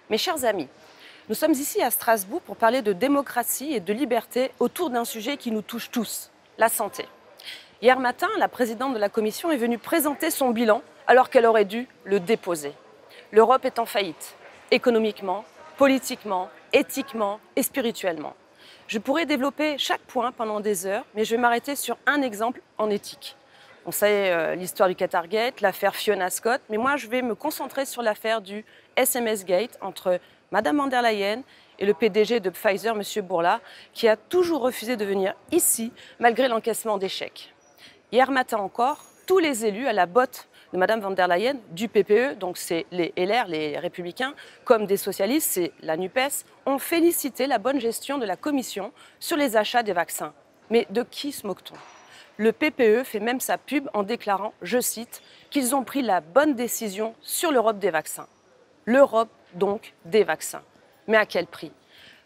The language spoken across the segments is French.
Mes chers amis, nous sommes ici à Strasbourg pour parler de démocratie et de liberté autour d'un sujet qui nous touche tous, la santé. Hier matin, la présidente de la Commission est venue présenter son bilan alors qu'elle aurait dû le déposer. L'Europe est en faillite, économiquement, politiquement, éthiquement et spirituellement. Je pourrais développer chaque point pendant des heures, mais je vais m'arrêter sur un exemple en éthique. On sait l'histoire du Qatargate, l'affaire Fiona Scott, mais moi je vais me concentrer sur l'affaire du SMS Gate entre Madame von der Leyen et le PDG de Pfizer, M. Bourla, qui a toujours refusé de venir ici malgré l'encaissement d'échecs. Hier matin encore, tous les élus à la botte de Madame von der Leyen, du PPE, donc c'est les LR, les Républicains, comme des socialistes, c'est la NUPES, ont félicité la bonne gestion de la Commission sur les achats des vaccins. Mais de qui se moque-t-on ? Le PPE fait même sa pub en déclarant, je cite, qu'ils ont pris la bonne décision sur l'Europe des vaccins. L'Europe, donc, des vaccins. Mais à quel prix ?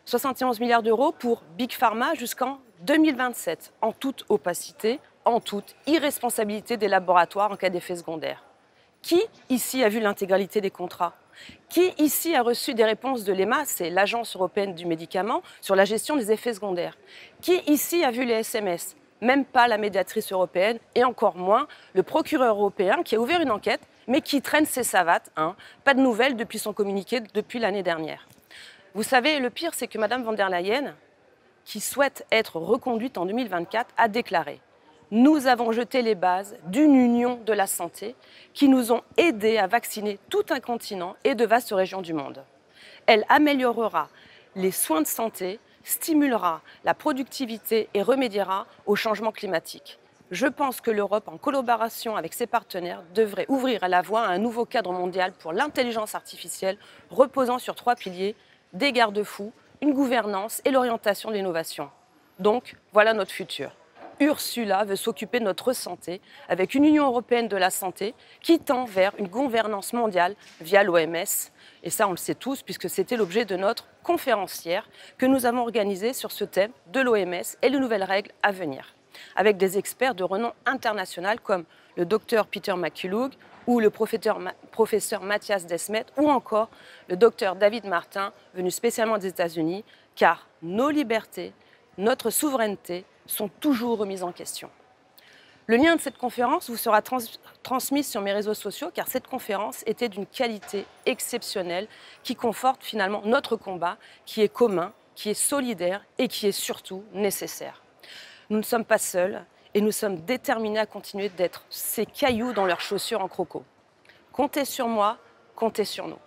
71 milliards d'euros pour Big Pharma jusqu'en 2027, en toute opacité, en toute irresponsabilité des laboratoires en cas d'effets secondaires. Qui ici a vu l'intégralité des contrats ? Qui ici a reçu des réponses de l'EMA, c'est l'Agence européenne du médicament, sur la gestion des effets secondaires ? Qui ici a vu les SMS ? Même pas la médiatrice européenne et encore moins le procureur européen qui a ouvert une enquête mais qui traîne ses savates. Pas de nouvelles depuis son communiqué depuis l'année dernière. Vous savez, le pire, c'est que Mme von der Leyen, qui souhaite être reconduite en 2024, a déclaré « Nous avons jeté les bases d'une union de la santé qui nous ont aidés à vacciner tout un continent et de vastes régions du monde. Elle améliorera les soins de santé, stimulera la productivité et remédiera au changement climatique. Je pense que l'Europe, en collaboration avec ses partenaires, devrait ouvrir la voie à un nouveau cadre mondial pour l'intelligence artificielle reposant sur 3 piliers, des garde-fous, une gouvernance et l'orientation de l'innovation. Donc, voilà notre futur. Ursula veut s'occuper de notre santé avec une Union européenne de la santé qui tend vers une gouvernance mondiale via l'OMS. Et ça, on le sait tous, puisque c'était l'objet de notre conférencière que nous avons organisée sur ce thème de l'OMS et les nouvelles règles à venir, avec des experts de renom international comme le docteur Peter McCullough ou le professeur Mathias Desmet ou encore le docteur David Martin, venu spécialement des États-Unis, car nos libertés, notre souveraineté sont toujours remises en question. Le lien de cette conférence vous sera transmis sur mes réseaux sociaux car cette conférence était d'une qualité exceptionnelle qui conforte finalement notre combat qui est commun, qui est solidaire et qui est surtout nécessaire. Nous ne sommes pas seuls et nous sommes déterminés à continuer d'être ces cailloux dans leurs chaussures en croco. Comptez sur moi, comptez sur nous.